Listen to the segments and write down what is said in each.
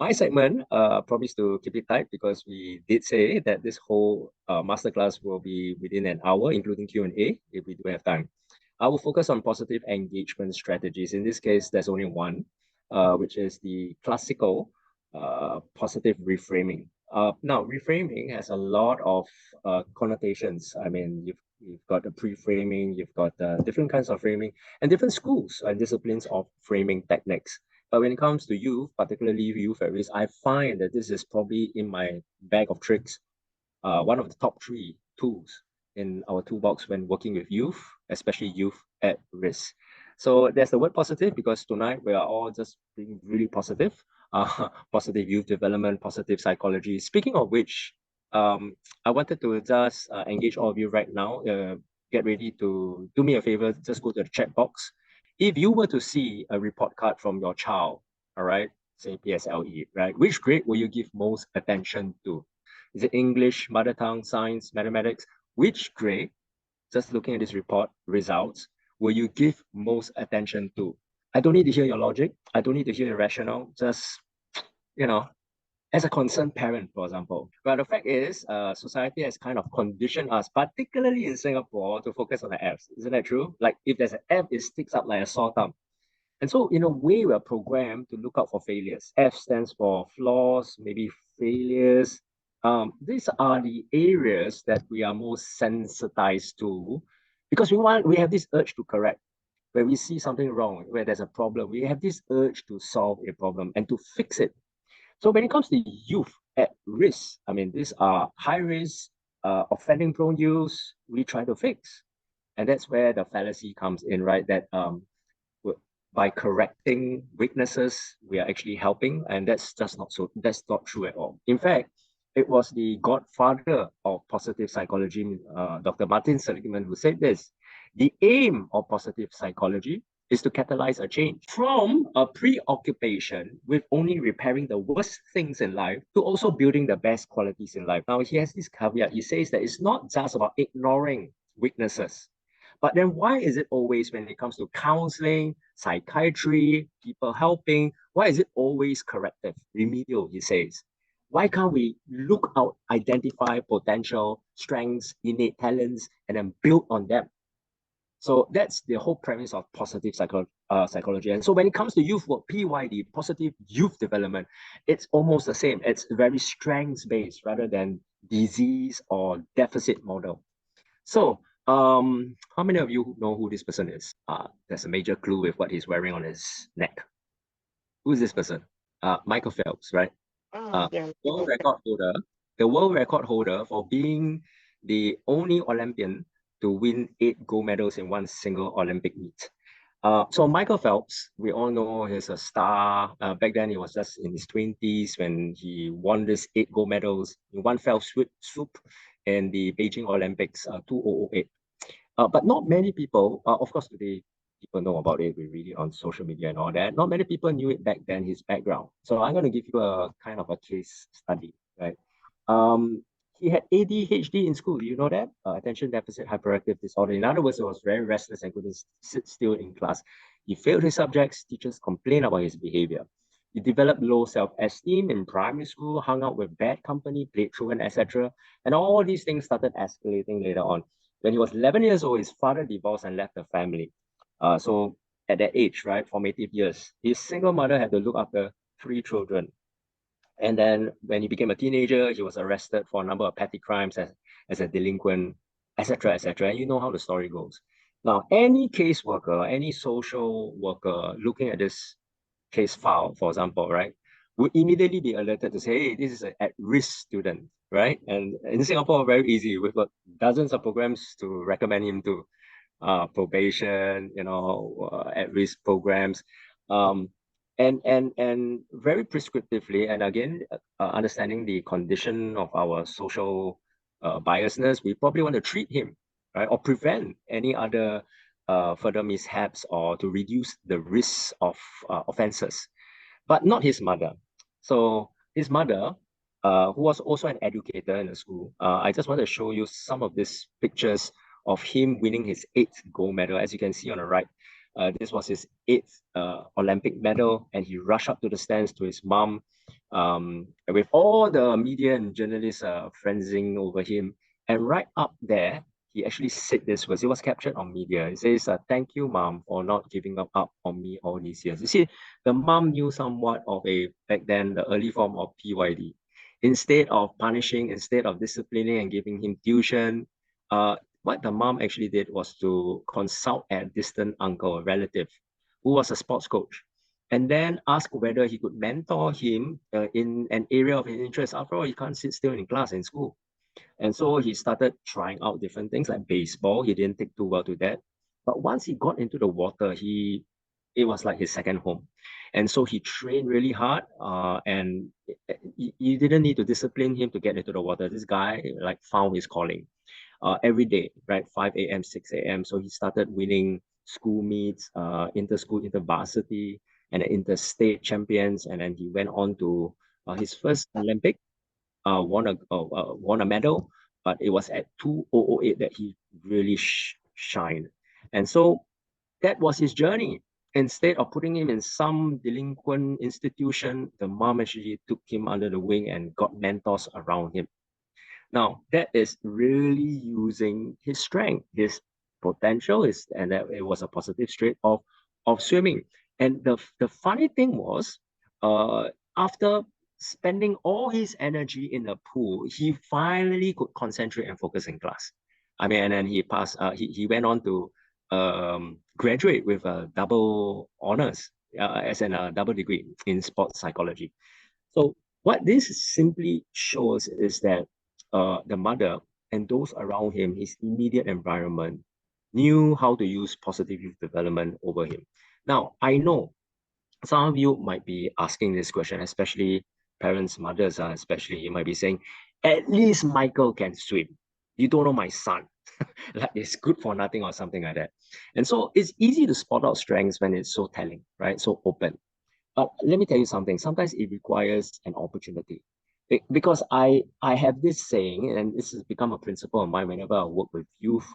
my segment, promise to keep it tight because we did say that this whole masterclass will be within an hour, including Q&A, if we do have time. I will focus on positive engagement strategies. In this case, there's only one, which is the classical positive reframing. Now, reframing has a lot of connotations. I mean, you've got the pre-framing, you've got different kinds of framing, and different schools and disciplines of framing techniques. But when it comes to youth, particularly youth at risk, I find that this is probably in my bag of tricks, one of the top three tools in our toolbox when working with youth, especially youth at risk. So there's the word positive because tonight we are all just being really positive. Positive youth development, positive psychology. Speaking of which, I wanted to just engage all of you right now. Get ready to do me a favor, just go to the chat box. If you were to see a report card from your child, all right, say PSLE, right, which grade will you give most attention to? Is it English, mother tongue, science, mathematics? Which grade, just looking at this report results, will you give most attention to? I don't need to hear your logic. I don't need to hear your rationale. Just, you know, as a concerned parent, for example. But the fact is, society has kind of conditioned us, particularly in Singapore, to focus on the Fs. Isn't that true? Like if there's an F, it sticks up like a sore thumb. And so, in a way, we're programmed to look out for failures. F stands for flaws, maybe failures. These are the areas that we are most sensitized to because we have this urge to correct. Where we see something wrong, where there's a problem, we have this urge to solve a problem and to fix it. So when it comes to youth at risk, I mean, these are high risk, offending prone youth we try to fix. And that's where the fallacy comes in, right? That by correcting weaknesses, we are actually helping, and that's just not so. That's not true at all. In fact, it was the godfather of positive psychology, Dr. Martin Seligman, who said this: the aim of positive psychology is to catalyze a change from a preoccupation with only repairing the worst things in life to also building the best qualities in life. Now, he has this caveat. He says that it's not just about ignoring weaknesses. But then why is it always when it comes to counseling, psychiatry, people helping, why is it always corrective, remedial, he says? Why can't we look out, identify potential strengths, innate talents, and then build on them? So that's the whole premise of positive psychology. And so when it comes to youth work, PYD, positive youth development, it's almost the same. It's very strengths-based rather than disease or deficit model. So how many of you know who this person is? There's a major clue with what he's wearing on his neck. Who is this person? Michael Phelps, right? Yeah. World record holder, the world record holder for being the only Olympian to win 8 gold medals in one single Olympic meet. So Michael Phelps, we all know he's a star. Back then, he was just in his 20s when he won this 8 gold medals in one fell swoop in the Beijing Olympics 2008. But not many people, of course, today people know about it. We read it on social media and all that. Not many people knew it back then, his background. So I'm going to give you a kind of a case study, right? He had ADHD in school. You know that? Attention deficit hyperactive disorder. In other words, he was very restless and couldn't sit still in class. He failed his subjects. Teachers complained about his behavior. He developed low self-esteem in primary school, hung out with bad company, played truant, etc. And all these things started escalating later on. When he was 11 years old, his father divorced and left the family. So at that age, right, formative years, his single mother had to look after 3 children. And then when he became a teenager, he was arrested for a number of petty crimes as a delinquent, etc., etc. And you know how the story goes. Now, any caseworker, any social worker looking at this case file, for example, right, would immediately be alerted to say, hey, this is an at-risk student, right? And in Singapore, very easy. We've got dozens of programs to recommend him to, probation, at-risk programs. And very prescriptively, and again, understanding the condition of our social biasness, we probably want to treat him, right, or prevent any other further mishaps or to reduce the risk of offenses, but not his mother. So his mother, who was also an educator in the school, I just want to show you some of these pictures of him winning his 8th gold medal. As you can see on the right, this was his 8th Olympic medal, and he rushed up to the stands to his mom. with all the media and journalists frenzying over him. And right up there, he actually said this was, it was captured on media. He says, thank you, mom, for not giving up on me all these years. You see, the mom knew somewhat of back then, the early form of PYD. Instead of punishing, instead of disciplining and giving him tuition, what the mom actually did was to consult a distant uncle, a relative, who was a sports coach, and then ask whether he could mentor him in an area of his interest. After all, he can't sit still in class in school. And so he started trying out different things like baseball. He didn't take too well to that. But once he got into the water, it was like his second home. And so he trained really hard, and you didn't need to discipline him to get into the water. This guy like found his calling every day, right? 5 a.m., 6 a.m. So he started winning school meets, inter-school, inter-varsity, and interstate champions. And then he went on to his first Olympic, won a medal, but it was at 2008 that he really shined. And so that was his journey. Instead of putting him in some delinquent institution, the mom actually took him under the wing and got mentors around him. Now, that is really using his strength, his potential, and that it was a positive trait of swimming. And the funny thing was, after spending all his energy in the pool, he finally could concentrate and focus in class. I mean, and then he passed, he went on to graduate with a double honors, as in a double degree in sports psychology. So what this simply shows is that the mother and those around him, his immediate environment, knew how to use positive youth development over him. Now, I know some of you might be asking this question, especially parents, mothers, especially, you might be saying, at least Michael can swim. You don't know my son. Like it's good for nothing or something like that. And so it's easy to spot out strengths when it's so telling, right? So open. But let me tell you something. Sometimes it requires an opportunity. Because I have this saying, and this has become a principle of mine whenever I work with youth,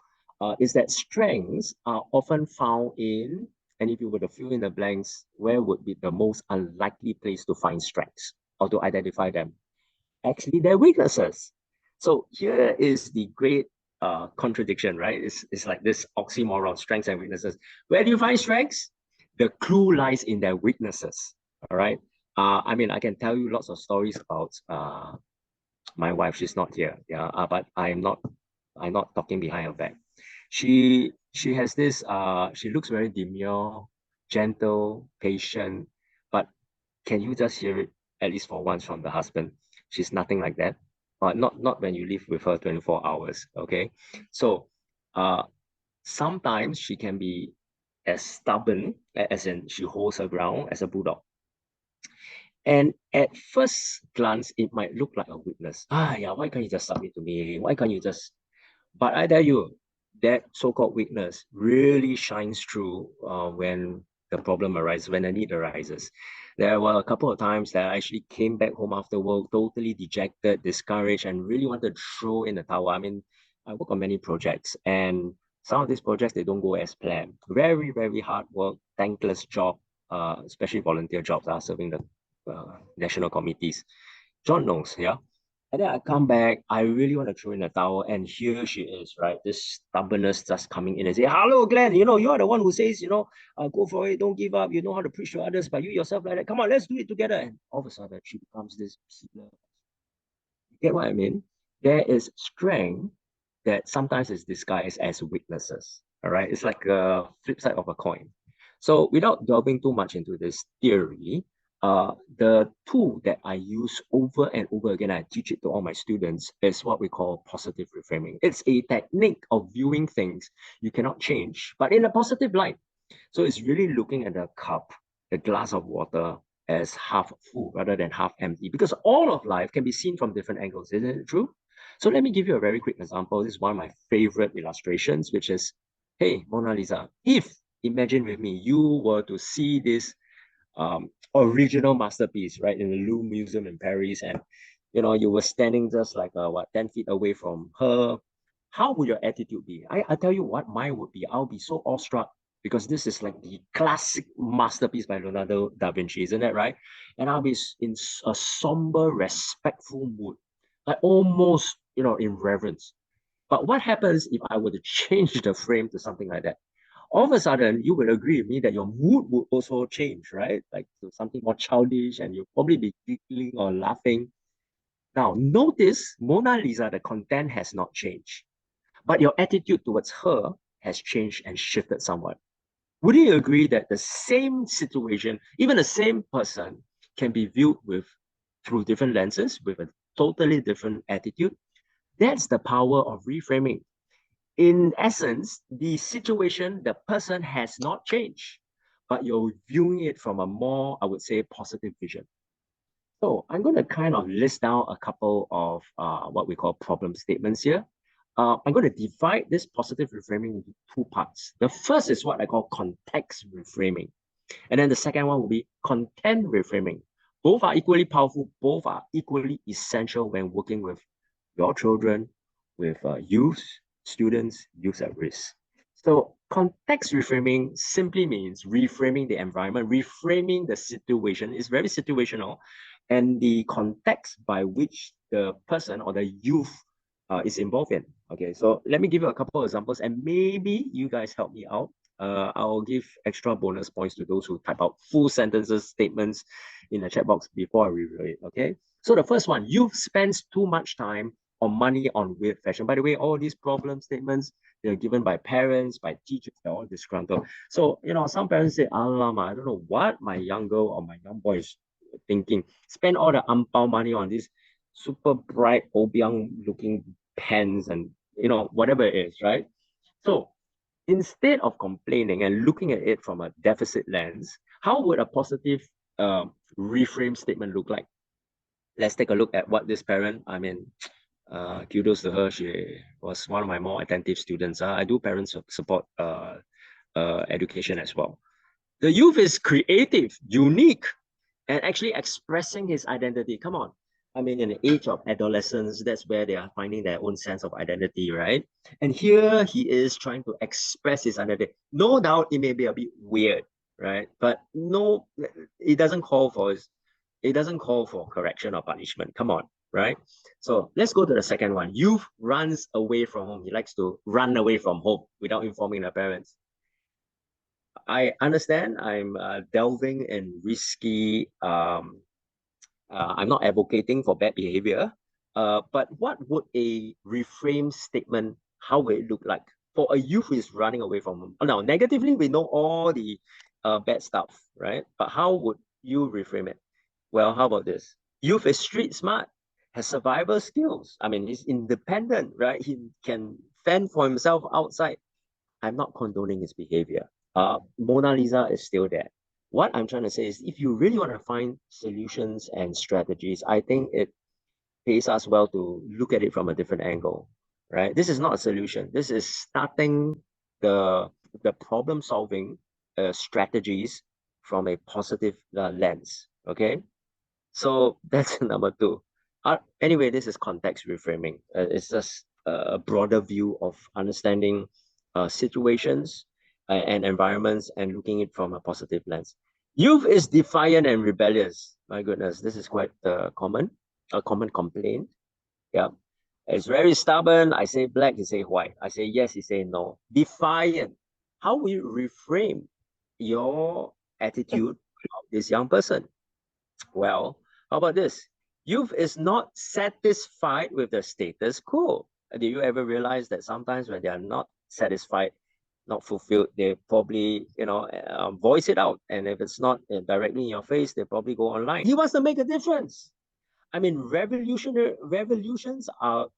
is that strengths are often found in, and if you were to fill in the blanks, where would be the most unlikely place to find strengths or to identify them? Actually, their weaknesses. So here is the great contradiction, right? It's like this oxymoron, strengths and weaknesses. Where do you find strengths? The clue lies in their weaknesses. All right. I mean, I can tell you lots of stories about my wife. She's not here. Yeah. But I'm not talking behind her back. She has this she looks very demure, gentle, patient, but can you just hear it at least for once from the husband? She's nothing like that. Not when you live with her 24 hours. Okay. So uh sometimes she can be as stubborn, as in she holds her ground as a bulldog. And at first glance, it might look like a weakness. Yeah, why can't you just submit to me? Why can't you just... But I tell you, that so-called weakness really shines through when the problem arises, when the need arises. There were a couple of times that I actually came back home after work totally dejected, discouraged, and really wanted to throw in the towel. I mean, I work on many projects, and some of these projects, they don't go as planned. Very, very hard work, thankless job, especially volunteer jobs are serving the national committees. John knows, yeah. And then I come back, I really want to throw in a towel, and here she is, right? This stubbornness just coming in and say, "Hello, Glenn, you're the one who says, go for it, don't give up, you know how to preach to others, but you yourself like that. Come on, let's do it together." And all of a sudden, she becomes this healer. You get what I mean? There is strength that sometimes is disguised as weaknesses. All right. It's like a flip side of a coin. So without delving too much into this theory, the tool that I use over and over again, I teach it to all my students, is what we call positive reframing. It's a technique of viewing things you cannot change, but in a positive light. So it's really looking at the cup, the glass of water, as half full rather than half empty, because all of life can be seen from different angles. Isn't it true? So let me give you a very quick example. This is one of my favorite illustrations, which is, hey, Mona Lisa, if, imagine with me, you were to see this original masterpiece, right, in the Louvre Museum in Paris, and you were standing just like 10 feet away from her, how would your attitude be? I tell you what mine would be. I'll be so awestruck. because this is like the classic masterpiece by Leonardo da Vinci, isn't that right? And I'll be in a somber, respectful mood, like almost, in reverence. But what happens if I were to change the frame to something like that? All of a sudden, you will agree with me that your mood would also change, right? Like to something more childish, and you'll probably be giggling or laughing. Now, notice Mona Lisa, the content has not changed, but your attitude towards her has changed and shifted somewhat. Would you agree that the same situation, even the same person, can be viewed through different lenses with a totally different attitude? That's the power of reframing. In essence, the situation, the person has not changed, but you're viewing it from a more, I would say, positive vision. So I'm going to kind of list down a couple of what we call problem statements here. I'm going to divide this positive reframing into two parts. The first is what I call context reframing. And then the second one will be content reframing. Both are equally powerful. Both are equally essential when working with your children, with youth, students, youth at risk. So context reframing simply means reframing the environment, reframing the situation. It's very situational, and the context by which the person or the youth is involved in. Okay, so let me give you a couple of examples, and maybe you guys help me out. I'll give extra bonus points to those who type out full sentences, statements in the chat box before I review it. Okay, so the first one: youth spends too much time or money on weird fashion. By the way, all these problem statements, they're given by parents, by teachers, they're all disgruntled. So, some parents say, Alama, I don't know what my young girl or my young boy is thinking. Spend all the ampao money on this super bright, obiang looking pens and, whatever it is, right? So instead of complaining and looking at it from a deficit lens, how would a positive reframe statement look like? Let's take a look at what this parent, kudos to her. She was one of my more attentive students. I do parent support education as well. The youth is creative, unique, and actually expressing his identity. Come on. I mean, in the age of adolescence, that's where they are finding their own sense of identity, right? And here he is trying to express his identity. No doubt it may be a bit weird, right? But no, it doesn't call for correction or punishment. Come on, right? So let's go to the second one. Youth runs away from home. He likes to run away from home without informing the parents. I understand I'm delving in risky. I'm not advocating for bad behavior, but what would a reframe statement, how would it look like for a youth who is running away from home? Now, negatively, we know all the bad stuff, right? But how would you reframe it? Well, how about this? Youth is street smart, has survival skills. I mean, he's independent, right? He can fend for himself outside. I'm not condoning his behavior. Mona Lisa is still there. What I'm trying to say is if you really want to find solutions and strategies, I think it pays us well to look at it from a different angle, right? This is not a solution. This is starting the problem solving strategies from a positive lens, okay? So that's number two. Anyway, this is context reframing. It's just a broader view of understanding situations and environments and looking it from a positive lens. Youth is defiant and rebellious. My goodness, this is quite a common complaint. Yeah. It's very stubborn. I say black, he say white. I say yes, he say no. Defiant. How will you reframe your attitude of this young person? Well, how about this? Youth is not satisfied with the status quo. Do you ever realize that sometimes when they are not satisfied, not fulfilled, they probably, voice it out. And if it's not directly in your face, they probably go online. He wants to make a difference. I mean, revolutions are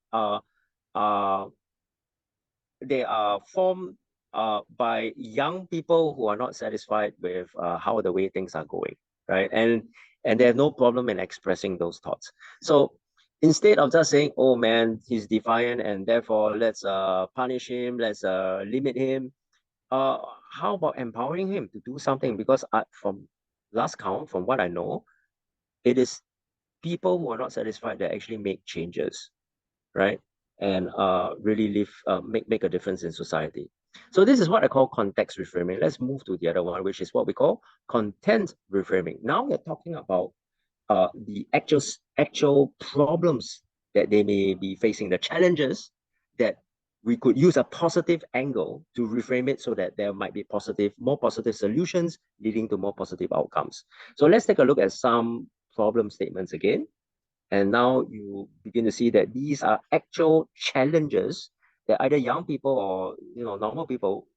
they are formed by young people who are not satisfied with how the way things are going, right? And they have no problem in expressing those thoughts. So instead of just saying, "Oh man, he's defiant, and therefore let's punish him, let's limit him," uh, how about empowering him to do something? Because from last count, from what I know, it is people who are not satisfied that actually make changes, right? And really make a difference in society. So this is what I call context reframing. Let's move to the other one, which is what we call content reframing. Now we're talking about the actual problems that they may be facing, the challenges that we could use a positive angle to reframe it so that there might be more positive solutions leading to more positive outcomes. So let's take a look at some problem statements again. And now you begin to see that these are actual challenges that either young people or normal people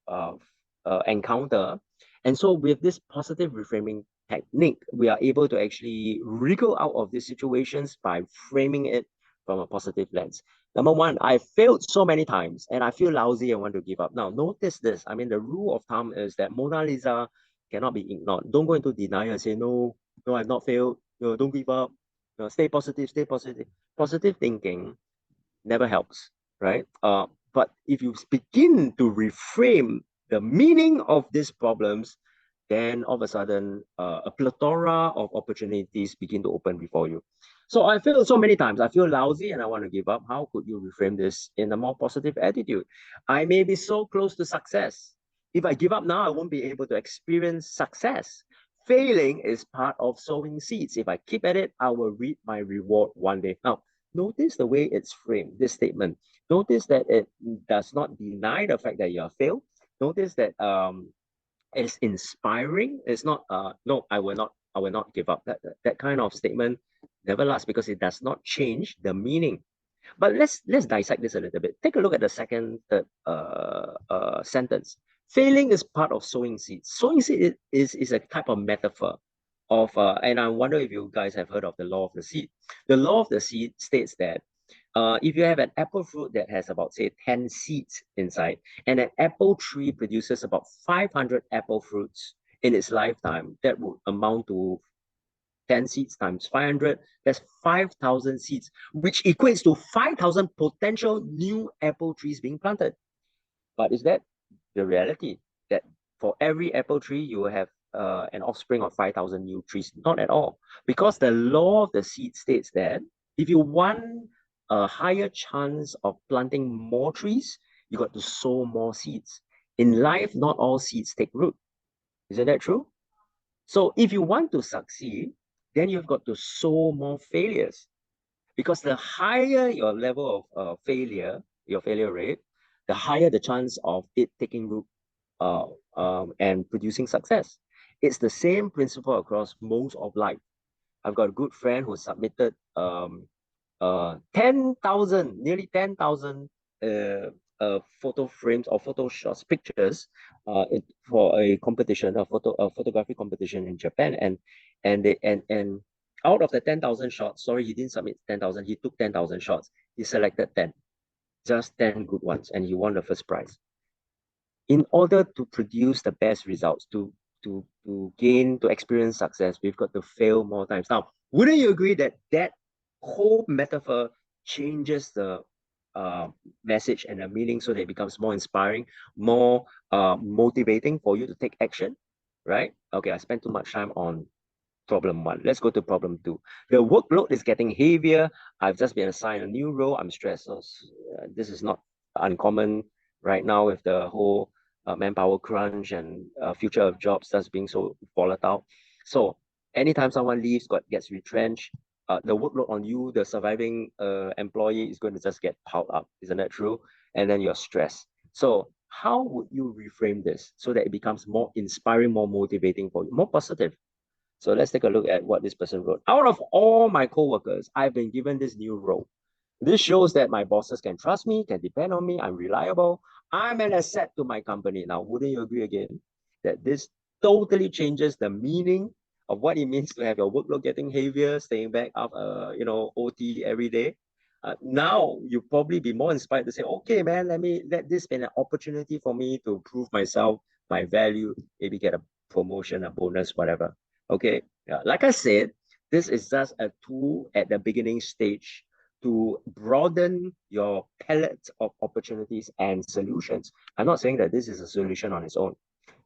encounter. And so with this positive reframing technique, we are able to actually wriggle out of these situations by framing it from a positive lens. Number one, I failed so many times and I feel lousy and want to give up. Now, notice this. I mean, the rule of thumb is that Mona Lisa cannot be ignored. Don't go into denial and say, no, no, I've not failed. No, don't give up. No, stay positive, stay positive. Positive thinking never helps, right? But if you begin to reframe the meaning of these problems, then all of a sudden, a plethora of opportunities begin to open before you. So I feel so many times, I feel lousy and I want to give up. How could you reframe this in a more positive attitude? I may be so close to success. If I give up now, I won't be able to experience success. Failing is part of sowing seeds. If I keep at it, I will reap my reward one day. Now, notice the way it's framed, this statement. Notice that it does not deny the fact that you have failed. Notice that it's inspiring. It's not no, I will not give up. That kind of statement never lasts because it does not change the meaning. But let's dissect this a little bit. Take a look at the second sentence. Failing is part of sowing seeds. Sowing seed is a type of metaphor of and I wonder if you guys have heard of the law of the seed. The law of the seed states that if you have an apple fruit that has about, say, 10 seeds inside, and an apple tree produces about 500 apple fruits in its lifetime, that would amount to 10 seeds times 500, that's 5,000 seeds, which equates to 5,000 potential new apple trees being planted. But is that the reality? That for every apple tree, you will have an offspring of 5,000 new trees? Not at all. Because the law of the seed states that if you want a higher chance of planting more trees, you got to sow more seeds. In life, not all seeds take root. Isn't that true? So if you want to succeed, then you've got to sow more failures. Because the higher your level of failure, your failure rate, the higher the chance of it taking root and producing success. It's the same principle across most of life. I've got a good friend who submitted 10,000, nearly 10,000 photo frames or photo shots, pictures for a competition, a photography competition in Japan. And out of the 10,000 shots, sorry, he didn't submit 10,000, he took 10,000 shots. He selected 10, just 10 good ones, and he won the first prize. In order to produce the best results, to experience success, we've got to fail more times. Now, wouldn't you agree that that whole metaphor changes the message and the meaning so that it becomes more inspiring, more motivating for you to take action, right? Okay, I spent too much time on problem one. Let's go to problem two. The workload is getting heavier. I've just been assigned a new role. I'm stressed. So, this is not uncommon right now with the whole manpower crunch and future of jobs that's being so volatile. So anytime someone leaves, gets retrenched, the workload on you, the surviving employee, is going to just get piled up. Isn't that true? And then you're stressed. So how would you reframe this so that it becomes more inspiring, more motivating for you, more positive? So let's take a look at what this person wrote. Out of all my coworkers, I've been given this new role. This shows that my bosses can trust me, can depend on me, I'm reliable, I'm an asset to my company. Now, wouldn't you agree again that this totally changes the meaning of what it means to have your workload getting heavier, staying back up, OT every day? Now you probably be more inspired to say, okay, man, let this be an opportunity for me to prove myself, my value, maybe get a promotion, a bonus, whatever. Okay, yeah. Like I said, this is just a tool at the beginning stage to broaden your palette of opportunities and solutions. I'm not saying that this is a solution on its own.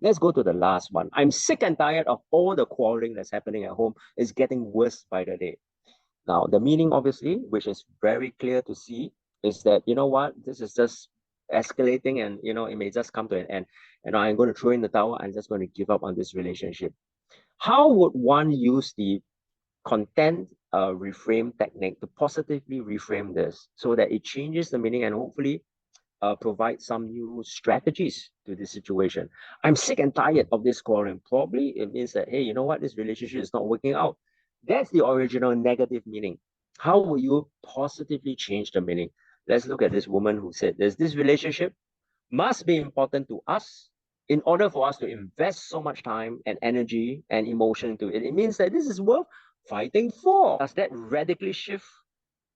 Let's go to the last one. I'm sick and tired of all the quarreling that's happening at home. It's getting worse by the day. Now, the meaning, obviously, which is very clear to see, is that, you know what, this is just escalating, and it may just come to an end. I'm going to throw in the towel. I'm just going to give up on this relationship. How would one use the content reframe technique to positively reframe this so that it changes the meaning and hopefully provide some new strategies to this situation? I'm sick and tired of this quarreling. Probably it means that, hey, you know what? This relationship is not working out. That's the original negative meaning. How will you positively change the meaning? Let's look at this woman who said, there's this relationship must be important to us in order for us to invest so much time and energy and emotion into it. It means that this is worth fighting for. Does that radically shift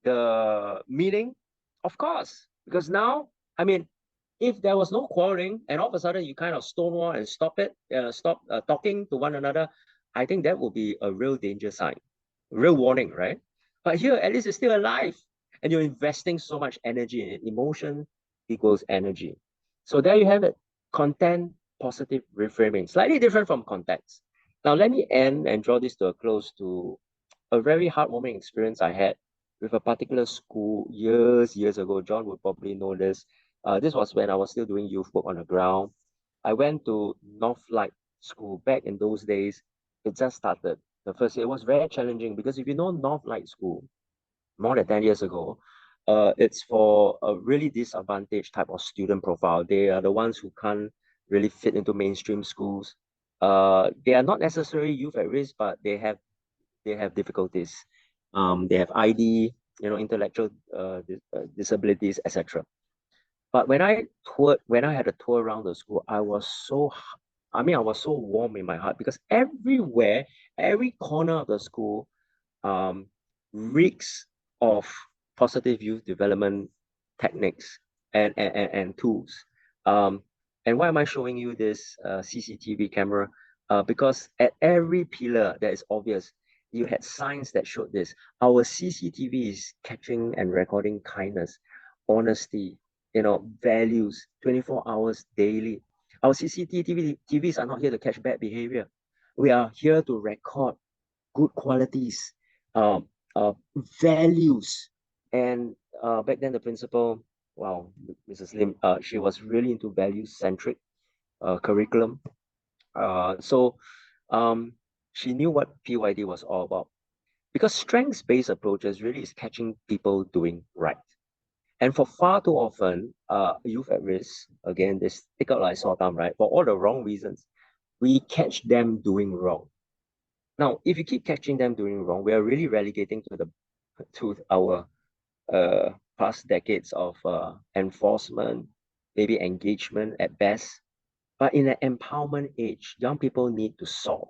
the meaning? Of course, because now, I mean, if there was no quarreling and all of a sudden you kind of stonewall and stop talking to one another, I think that will be a real danger sign, real warning, right? But here, at least it's still alive, and you're investing so much energy in it. Emotion equals energy. So there you have it. Content positive reframing, slightly different from context. Now, let me end and draw this to a close to a very heartwarming experience I had with a particular school years ago. John would probably know this. This was when I was still doing youth work on the ground. I went to Northlight School back in those days. It just started. The first year, it was very challenging because if you know Northlight School, more than 10 years ago, it's for a really disadvantaged type of student profile. They are the ones who can't really fit into mainstream schools. They are not necessarily youth at risk, but they have difficulties. They have ID, intellectual disabilities, etc. But when I had a tour around the school, I was so warm in my heart because everywhere, every corner of the school, um, reeks of positive youth development techniques and tools. Um, and why am I showing you this CCTV camera? Because at every pillar that is obvious, you had signs that showed this. Our CCTV is catching and recording kindness, honesty, values, 24 hours daily. Our CCTV TVs are not here to catch bad behavior. We are here to record good qualities, um, values. And back then, the principal, wow, Mrs. Lim, she was really into value-centric curriculum. So she knew what PYD was all about. Because strengths-based approaches really is catching people doing right. And for far too often, youth at risk, again, they stick out like sore thumb, right? For all the wrong reasons, we catch them doing wrong. Now, if you keep catching them doing wrong, we are really relegating to our past decades of enforcement, maybe engagement at best. But in an empowerment age, young people need to soar.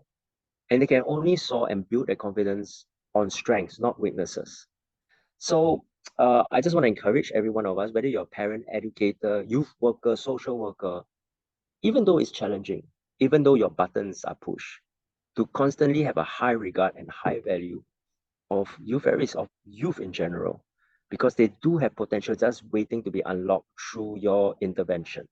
And they can only soar and build their confidence on strengths, not weaknesses. So I just want to encourage every one of us, whether you're a parent, educator, youth worker, social worker, even though it's challenging, even though your buttons are pushed, to constantly have a high regard and high value of youth areas, of youth in general, because they do have potential just waiting to be unlocked through your intervention.